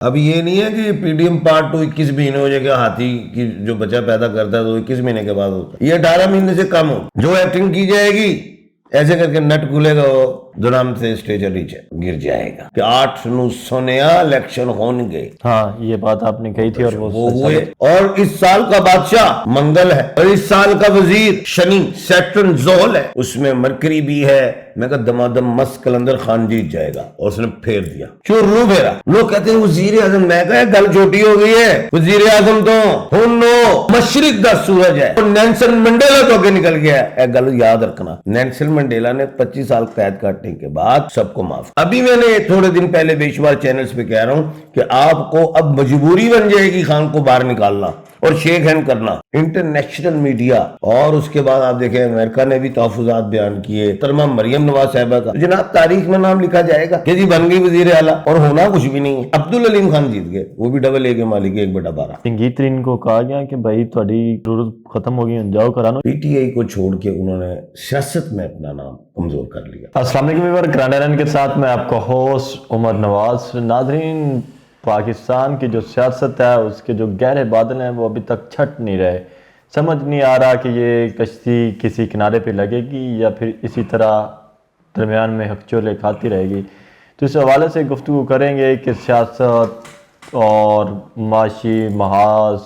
اب یہ نہیں ہے کہ پی ڈی ایم پارٹ 2 21 مہینے ہو جائے گا، ہاتھی کی جو بچہ پیدا کرتا ہے تو 21 مہینے کے بعد ہوتا ہے، یہ 18 مہینے سے کم ہو، جو ایکٹنگ کی جائے گی ایسے کر کے نٹ کھلے گا، وہ دنام سے اسٹیج نیچے گر جائے گا کہ 8 نو سونیا الیکشن ہون گے۔ ہاں یہ بات آپ نے کہی تھی اور وہ ہوئے، اور اس سال کا بادشاہ منگل ہے، اور اس سال کا وزیر شنی سیٹرن زحل ہے، اس میں مرکری بھی ہے۔ میں کہا دمادم مست کلندر خان جیت جائے گا، اور اس نے پھیر دیا، چور رو پھیرا۔ لوگ کہتے ہیں وزیر اعظم، میں کہا گل چھوٹی ہو گئی ہے، وزیر اعظم تو ہنو مشرق دا سورج ہے، اور نیلسن منڈیلا تو آگے نکل گیا ہے۔ گل یاد رکھنا، نیلسن منڈیلا نے 25 سال قید کاٹنے کے بعد سب کو معاف۔ ابھی میں نے تھوڑے دن پہلے بے شمار چینلز پہ کہہ رہا ہوں کہ آپ کو اب مجبوری بن جائے گی خان کو باہر نکالنا اور شیک ہینڈ کرنا۔ انٹرنیشنل میڈیا، اور اس کے بعد آپ دیکھیں امریکہ نے بھی تحفظات بیان کیے، محترمہ مریم نواز صاحبہ کا جناب تاریخ میں نام لکھا جائے گا کہ جی بن گئی وزیر اعلیٰ، اور ہونا کچھ بھی نہیں ہے۔ عبدالعلیم خان جیت گئے، وہ بھی ڈبل اے کے مالک ہے، 1/12۔ سنگیت ترین کو کہا گیا کہ بھائی تھوڑی ضرورت ختم ہو گئی، جاؤ کرانو۔ پی ٹی آئی کو چھوڑ کے انہوں نے سیاست میں اپنا نام کمزور کر لیا۔ السلام علیکم ویور، گرانڈ ایرن کے ساتھ میں آپ کا ہوسٹ عمر نواز۔ ناظرین، پاکستان کی جو سیاست ہے اس کے جو گہرے بادل ہیں وہ ابھی تک چھٹ نہیں رہے۔ سمجھ نہیں آ رہا کہ یہ کشتی کسی کنارے پہ لگے گی یا پھر اسی طرح درمیان میں ہکچولے کھاتی رہے گی۔ تو اس حوالے سے گفتگو کریں گے کہ سیاست اور معاشی محاذ،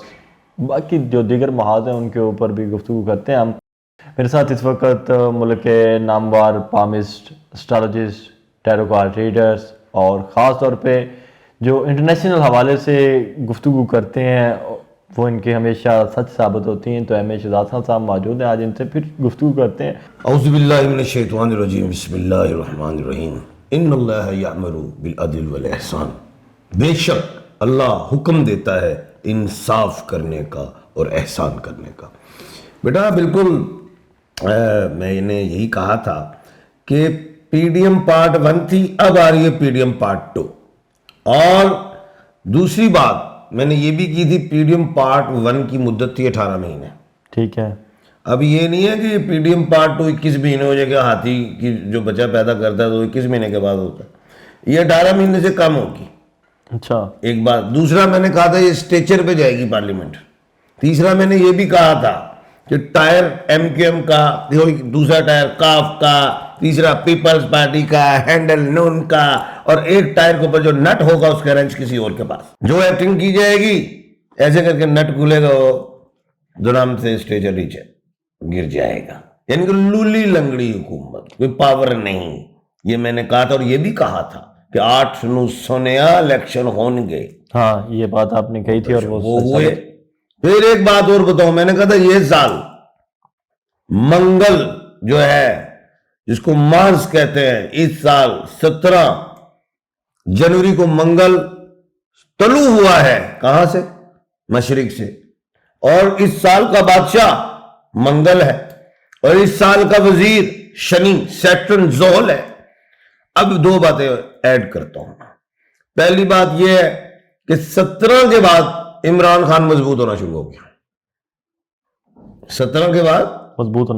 باقی جو دیگر محاذ ہیں ان کے اوپر بھی گفتگو کرتے ہیں ہم۔ میرے ساتھ اس وقت ملک کے نامور پامسٹ، اسٹرالوجسٹ، ٹیرو کارڈ ریڈرز اور خاص طور پہ جو انٹرنیشنل حوالے سے گفتگو کرتے ہیں وہ ان کی ہمیشہ سچ ثابت ہوتی ہیں، تو ہمیشہ شہزاد خان صاحب موجود ہیں۔ آج ان سے پھر گفتگو کرتے ہیں۔ اعوذ باللہ من الشیطان الرجیم، بسم اللہ الرحمن الرحیم۔ ان اللہ یأمر بالعدل والاحسان، بے شک اللہ حکم دیتا ہے انصاف کرنے کا اور احسان کرنے کا۔ بیٹا بالکل میں نے یہی کہا تھا کہ پی ڈی ایم پارٹ 1 تھی، اب آ رہی ہے پی ڈی ایم پارٹ 2، اور دوسری بات میں نے یہ بھی کی تھی پی ڈی ایم پارٹ 1 کی مدت تھی 18 مہینے۔ ٹھیک ہے، اب یہ نہیں ہے کہ پی ڈی ایم پارٹ 2 21 مہینے ہو جائے گا، ہاتھی کی جو بچہ پیدا کرتا ہے تو 21 مہینے کے بعد ہوتا ہے، یہ 18 مہینے سے کم ہوگی۔ اچھا، ایک بات، دوسرا میں نے کہا تھا یہ اسٹیچر پہ جائے گی پارلیمنٹ۔ تیسرا میں نے یہ بھی کہا تھا کہ ٹائر ایم کیو ایم کا، دوسرا ٹائر کاف کا، تیسرا پیپلز پارٹی کا، ہینڈل نون کا، اور ایک ٹائر کے اوپر جو نٹ ہوگا اس کا رینچ کسی اور کے پاس۔ جو ایکٹنگ کی جائے گی ایسے کر کے نٹ کھلے گا، وہ دنام سے اسٹیج نیچے گر جائے گا۔ یعنی کہ لولی لنگڑی حکومت، کوئی پاور نہیں۔ یہ میں نے کہا تھا، اور یہ بھی کہا تھا کہ 8 نو سونیا الیکشن ہون گے۔ ہاں یہ بات آپ نے کہی تھی اور وہ ہوئے۔ پھر ایک بات اور بتاؤں، میں نے کہا تھا یہ سال منگل جو ہے جس کو مارس کہتے ہیں، اس سال 17 جنوری کو منگل طلوع ہوا ہے۔ کہاں سے؟ مشرق سے۔ اور اس سال کا بادشاہ منگل ہے، اور اس سال کا وزیر شنی سیٹرن زحل ہے۔ اب 2 باتیں ایڈ کرتا ہوں۔ پہلی بات یہ ہے کہ 17 کے بعد عمران خان مضبوط ہونا شروع ہو گیا۔ 17 کے بعد مضبوط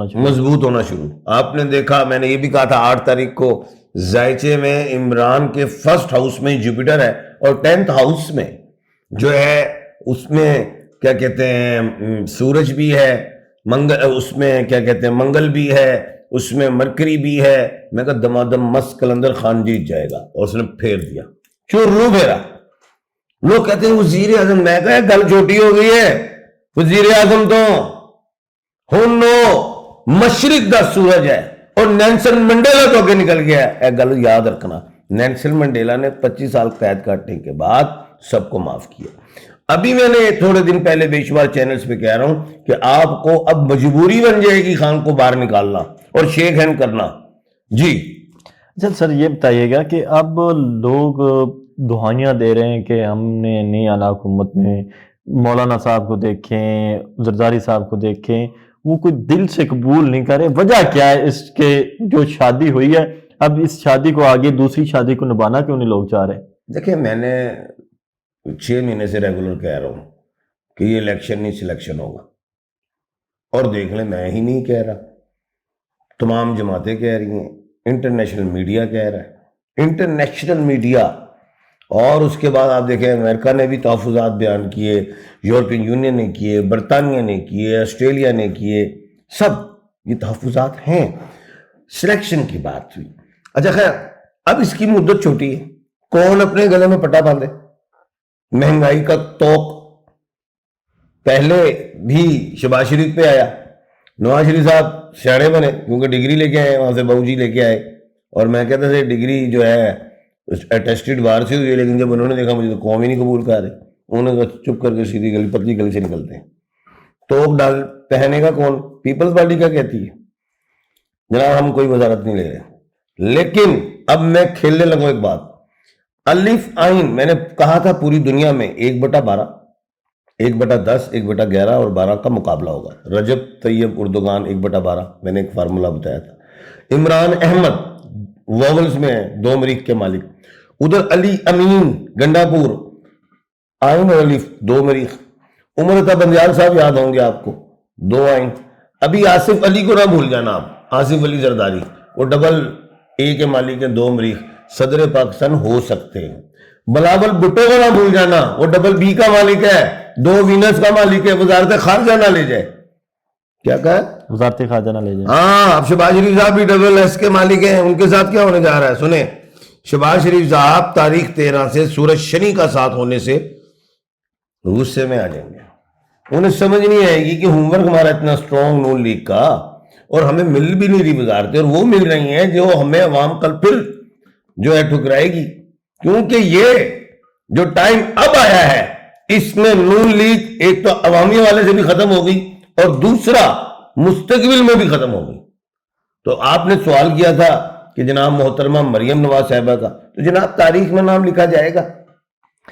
ہونا شروع۔ آپ نے دیکھا، میں نے یہ بھی کہا تھا 8 تاریخ کو زائچے میں عمران کے فرسٹ ہاؤس میں جوپیٹر ہے، اور 10th ہاؤس میں جو ہے اس میں کیا کہتے ہیں سورج بھی ہے، اس میں کیا کہتے ہیں منگل بھی ہے، اس میں مرکری بھی ہے۔ میں کہا دمادم مست کلندر خان جیت جائے گا، اور اس نے پھیر دیا، چور رو پھیرا۔ لوگ کہتے ہیں وزیر اعظم، میں کہا گل چھوٹی ہو گئی ہے، وزیر اعظم تو ہنو مشرق دا سورج ہے، اور نیلسن منڈیلا تو آگے نکل گیا ہے۔ گل یاد رکھنا، نیلسن منڈیلا نے 25 سال قید کاٹنے کے بعد سب کو معاف کیا۔ ابھی میں نے تھوڑے دن پہلے بے شمار چینلز پہ کہہ رہا ہوں کہ آپ کو اب مجبوری بن جائے گی خان کو باہر نکالنا اور شیک ہینڈ کرنا۔ جی اچھا سر، یہ بتائیے گا کہ اب لوگ دہانیاں دے رہے ہیں کہ ہم نے نہیں آنا حکومت میں، مولانا صاحب کو دیکھیں، زرداری صاحب کو دیکھیں، وہ کوئی دل سے قبول نہیں کر رہے۔ وجہ کیا ہے اس کے؟ جو شادی ہوئی ہے، اب اس شادی کو آگے دوسری شادی کو نبھانا کیوں نہیں لوگ چاہ رہے؟ دیکھیں، میں نے 6 مہینے سے ریگولر کہہ رہا ہوں کہ یہ الیکشن نہیں سلیکشن ہوگا، اور دیکھ لیں میں ہی نہیں کہہ رہا، تمام جماعتیں کہہ رہی ہیں، انٹرنیشنل میڈیا کہہ رہا ہے۔ انٹرنیشنل میڈیا اور اس کے بعد آپ دیکھیں امریکہ نے بھی تحفظات بیان کیے, یورپین یونین نے کیے, برطانیہ نے کیے, آسٹریلیا نے کیے, سب یہ تحفظات ہیں. سلیکشن کی بات ہوئی. اچھا خیر, اب اس کی مدت چھوٹی ہے, کون اپنے گلے میں پٹا باندھے؟ مہنگائی کا توق پہلے بھی شہباز شریف پہ آیا. نواز شریف صاحب سیاڑے بنے کیونکہ ڈگری لے کے آئے, وہاں سے بہو جی لے کے آئے, اور میں کہتا تھا ڈگری جو ہے اٹیسٹڈ باہر سے ہوئی ہے, لیکن جب انہوں نے دیکھا مجھے تو قوم ہی نہیں قبول کر رہے, انہوں نے کہا چپ کر کے سیدھی گلی پتلی گلی سے نکلتے ہیں. توق ڈال پہنے گا کون؟ پیپلز پارٹی کیا کہتی ہے؟ جناب ہم کوئی وزارت نہیں لے رہے. لیکن اب میں کھیلنے لگوں ایک بات, الف آئین میں نے کہا تھا پوری دنیا میں 1/12, 1/10, 1/11 اور 12 کا مقابلہ ہوگا. رجب طیب اردوغان 1/12, میں نے ایک فارمولا بتایا تھا. عمران احمد وولز میں 2 مریخ کے مالک, ادھر علی امین گنڈا پور آئین اور الف 2 مریخ. عمر عطا بندیال صاحب یاد ہوں گے آپ کو, 2 آئین. ابھی آصف علی کو نہ بھول جانا آپ, آصف علی زرداری, وہ ڈبل اے کے مالک ہیں, 2 مریخ, صدر پاکستان ہو سکتے ہیں. بلاول بھٹو کو نہ بھول جانا, وہ ڈبل بی کا مالک ہے, 2 وینس کا مالک ہے, وزارت خارجہ نہ لے جائے. کیا کہا؟ وزارت خارجہ نہ لے جائے. ہاں, اب شہباز شریف صاحب بھی ڈبل ایس کے مالک ہیں, ان کے ساتھ کیا ہونے جا رہا ہے سنیں. شہباز شریف صاحب تاریخ 13 سے سورج شنی کا ساتھ ہونے سے غصے میں آ جائیں گے. انہیں سمجھ نہیں آئے گی کہ ہوم ورک ہمارا اتنا سٹرونگ نون لیگ کا, اور ہمیں مل بھی نہیں رہی وزارتیں, اور وہ مل رہی ہیں جو ہمیں عوام کل پھر جو ہے ٹھکرائے گی. کیونکہ یہ جو ٹائم اب آیا ہے اس میں نون لیگ ایک تو عوامی والے سے بھی ختم ہو گئی, اور دوسرا مستقبل میں بھی ختم ہو گئی. تو آپ نے سوال کیا تھا کہ جناب محترمہ مریم نواز صاحبہ کا, تو جناب تاریخ میں نام لکھا جائے گا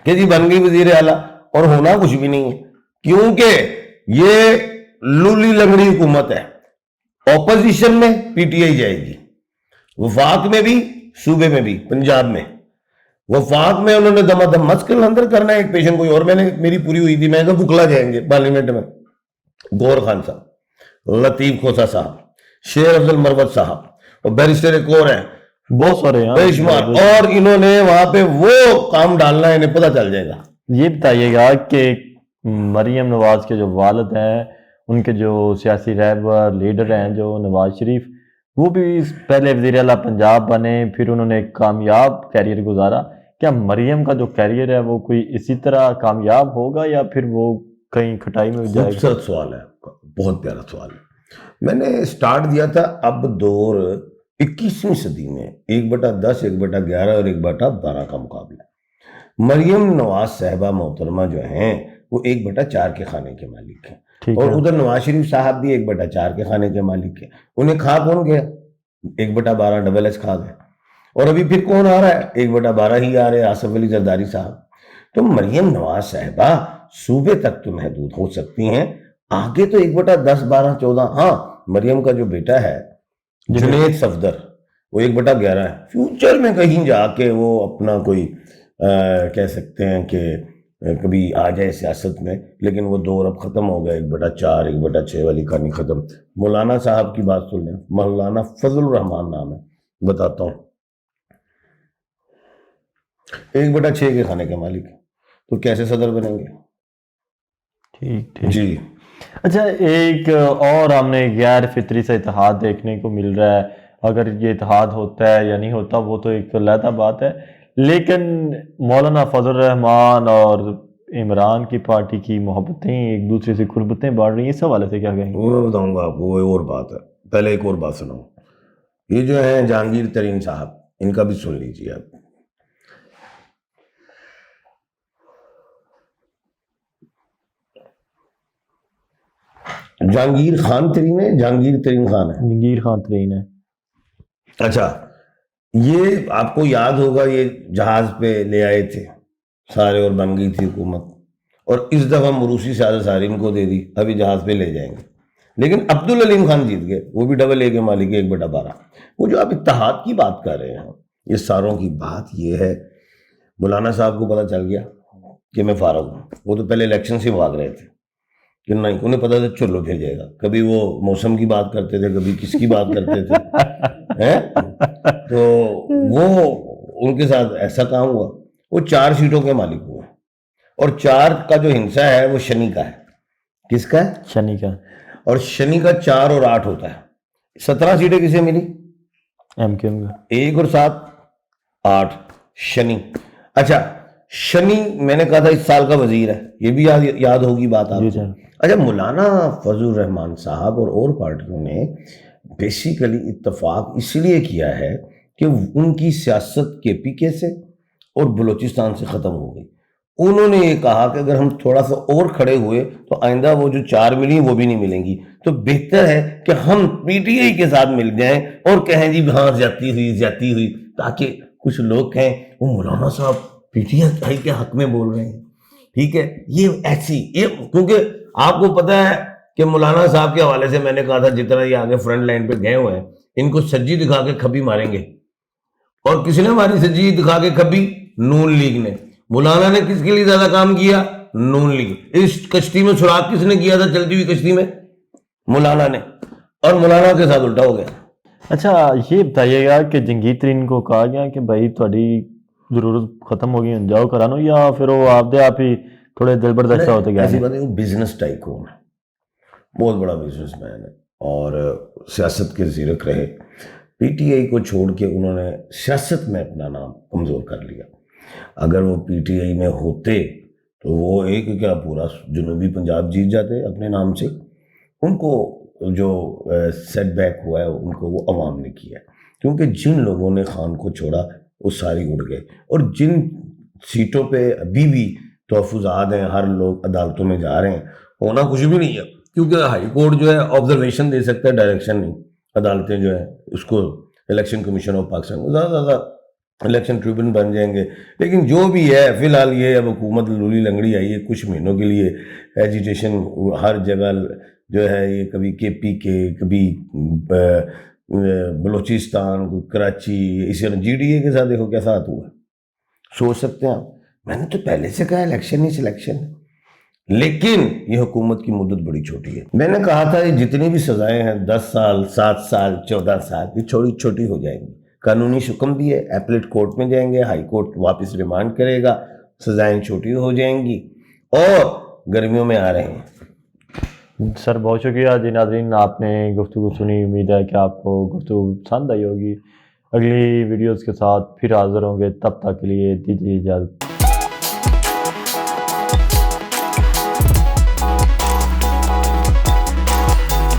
کہ جی بن گئی وزیر اعلیٰ, اور ہونا کچھ بھی نہیں ہے, کیونکہ یہ لولی لنگڑی حکومت ہے. اپوزیشن میں پی ٹی آئی جائے گی, وفاق میں بھی, صوبے میں بھی, پنجاب میں. وفاق میں انہوں نے دما دم مسکل اندر کرنا ہے ایک پیشن کوئی اور, میں نے میری پوری ہوئی تھی, میں تو بکلا جائیں گے پارلیمنٹ میں. گور خان صاحب, لطیف کھوسا صاحب, شیر افضل مروت صاحب, اور بیرسٹر ایک اور ہیں, بہت سارے ہیں بے شمار, اور انہوں نے وہاں پہ وہ کام ڈالنا ہے, انہیں پتہ چل جائے گا. یہ بتائیے گا کہ مریم نواز کے جو والد ہیں, ان کے جو سیاسی رہبر لیڈر ہیں جو نواز شریف, وہ بھی پہلے وزیر اعلیٰ پنجاب بنے, پھر انہوں نے ایک کامیاب کیریئر گزارا. کیا مریم کا جو کیریئر ہے وہ کوئی اسی طرح کامیاب ہوگا, یا پھر وہ کہیں کھٹائی میں جائے گا؟ خوبصورت سوال ہے آپ کا, بہت پیارا سوال ہے. میں نے سٹارٹ دیا تھا اب دور 21ویں صدی میں 1/10, 1/11 اور 1/12 کا مقابلہ. مریم نواز صاحبہ محترمہ جو ہیں وہ 1/4 کے خانے کے مالک ہیں, اور ادھر نواز شریف صاحب بھی 1/4 کے خانے کے مالک ہیں. انہیں کھا کون گیا؟ 1/12 ڈبل ایس کھا گئے. اور ابھی پھر کون آ رہا ہے؟ 1/12 ہی آ رہے ہیں, آصف علی زرداری صاحب. تو مریم نواز صاحبہ صوبے تک تو محدود ہو سکتی ہیں, آگے تو 1/10, 12, 14. ہاں, مریم کا جو بیٹا ہے جنید صفدر, وہ 1/11 ہے. فیوچر میں کہیں جا کے وہ اپنا کوئی کہہ سکتے ہیں کہ کبھی آ جائے سیاست میں, لیکن وہ دور اب ختم ہو گیا. 1/4, 1/6 والی کہانی ختم. مولانا صاحب کی بات سن لیں, مولانا فضل الرحمان نام ہے, بتاتا ہوں, 1/6 کے خانے کے مالک, تو کیسے صدر بنیں گے؟ ٹھیک ٹھیک جی. اچھا, ایک اور ہم نے غیر فطری سے اتحاد دیکھنے کو مل رہا ہے. اگر یہ اتحاد ہوتا ہے یا نہیں ہوتا وہ تو ایک علیحدہ بات ہے, لیکن مولانا فضل الرحمان اور عمران کی پارٹی کی محبتیں ایک دوسرے سے قربتیں بڑھ رہی ہیں, اس حوالے سے کیا کہیں گے؟ وہ میں بتاؤں گا آپ کو, وہ اور بات ہے. پہلے ایک اور بات سناؤں, یہ جو ہیں جہانگیر ترین صاحب, ان کا بھی سن لیجیے آپ. جہانگیر خان ترین ہے, جہانگیر ترین خان ہے, جہانگیر خان ترین ہے. اچھا, یہ آپ کو یاد ہوگا یہ جہاز پہ لے آئے تھے سارے اور بن گئی تھی حکومت, اور اس دفعہ مروسی سعادت سارین کو دے دی, ابھی جہاز پہ لے جائیں گے. لیکن عبدالعلیم خان جیت گئے, وہ بھی ڈبل اے کے مالک ہے 1/12. وہ جو آپ اتحاد کی بات کر رہے ہیں, یہ ساروں کی بات یہ ہے, مولانا صاحب کو پتہ چل گیا کہ میں فارغ ہوں. وہ تو پہلے الیکشن سے بھاگ رہے تھے کہ نہیں, انہیں پتا تھا چلو پھر جائے گا. کبھی وہ موسم کی بات کرتے تھے, کبھی کس کی بات کرتے تھے, تو وہ ان کے ساتھ ایسا کام ہوا. وہ 4 سیٹوں کے مالک ہوئے اور 4 کا جو ہنسا ہے وہ شنی کا ہے. کس کا ہے؟ شنی کا. اور شنی کا 4 اور 8 ہوتا ہے. 17 سیٹیں کسے ملی؟ ایم کیو ایم کا. 1 اور 7 8 شنی. اچھا شنی میں نے کہا تھا اس سال کا وزیر ہے, یہ بھی یاد ہوگی بات آپ کو. اچھا مولانا فضل الرحمان صاحب اور پارٹیوں نے بیسیکلی اتفاق اس لیے کیا ہے کہ ان کی سیاست کے پی کے سے اور بلوچستان سے ختم ہو گئی. انہوں نے یہ کہا کہ اگر ہم تھوڑا سا اور کھڑے ہوئے تو آئندہ وہ جو 4 ملی وہ بھی نہیں ملیں گی, تو بہتر ہے کہ ہم پی ٹی آئی کے ساتھ مل جائیں اور کہیں جی ہاں زیادتی ہوئی, تاکہ کچھ لوگ کہیں وہ مولانا صاحب پی ٹی آئی کے حق میں بول رہے ہیں. ٹھیک ہے, یہ ایسی کیونکہ آپ کو پتہ ہے کہ مولانا صاحب کے حوالے سے میں نے کہا تھا جتنا یہ آگے فرنٹ لائن پہ گئے ہوئے ہیں ان کو سجی دکھا کے کھبی ماریں گے. اور کس نے ہماری سجی دکھا کے کھبی؟ نون لیگ نے. مولانا نے کس کے لیے زیادہ کام کیا؟ نون لیگ. اس کشتی میں سراغ کس نے کیا تھا چلتی ہوئی کشتی میں؟ مولانا نے, اور مولانا کے ساتھ الٹا ہو گیا. اچھا یہ بتائیے گا کہ جنگیر ترین کو کہا گیا کہ بھائی تھوڑی ضرورت ختم ہو گئی جاؤ کرانو, یا پھر وہ آپ ہی تھوڑے دل برداشتہ ہوتے گئے؟ ایسی بات ہے, وہ بزنس ٹائکون ہے, بہت بڑا بزنس مین ہے اور سیاست کے زیرک رہے. پی ٹی آئی کو چھوڑ کے انہوں نے سیاست میں اپنا نام کمزور کر لیا. اگر وہ پی ٹی آئی میں ہوتے تو وہ ایک کیا پورا جنوبی پنجاب جیت جاتے اپنے نام سے. ان کو جو سیٹ بیک ہوا ہے ان کو وہ عوام نے کیا, کیونکہ جن لوگوں نے خان کو چھوڑا وہ ساری اڑ گئے. اور جن سیٹوں پہ ابھی بھی تحفظات ہیں, ہر لوگ عدالتوں میں جا رہے ہیں, ہونا کچھ بھی نہیں ہے, کیونکہ ہائی کورٹ جو ہے آبزرویشن دے سکتا ہے, ڈائریکشن نہیں. عدالتیں جو ہیں اس کو الیکشن کمیشن آف پاکستان زیادہ زیادہ الیکشن ٹریبیونل بن جائیں گے. لیکن جو بھی ہے فی الحال یہ اب حکومت لولی لنگڑی آئی ہے کچھ مہینوں کے لیے, ایجیٹیشن ہر جگہ جو ہے, یہ کبھی کے پی کے, کبھی بلوچستان, کراچی, اسی طرح جی ڈی اے کے ساتھ دیکھو کیا ساتھ ہوا. سوچ سکتے ہیں آپ, میں نے تو پہلے سے کہا الیکشن ہی سلیکشن. لیکن یہ حکومت کی مدت بڑی چھوٹی ہے. میں نے کہا تھا یہ جتنی بھی سزائیں ہیں 10 سال 7 سال 14 سال یہ چھوٹی ہو جائیں گی. قانونی شکم بھی ہے, ایپلیٹ کورٹ میں جائیں گے, ہائی کورٹ واپس ریمانڈ کرے گا, سزائیں چھوٹی ہو جائیں گی, اور گرمیوں میں آ رہے ہیں. سر بہت شکریہ جی. ناظرین آپ نے گفتگو سنی, امید ہے کہ آپ کو گفتگو پسند آئی ہوگی. اگلی ویڈیوز کے ساتھ پھر حاضر ہوں گے, تب تک کے لیے دیجیے اجازت.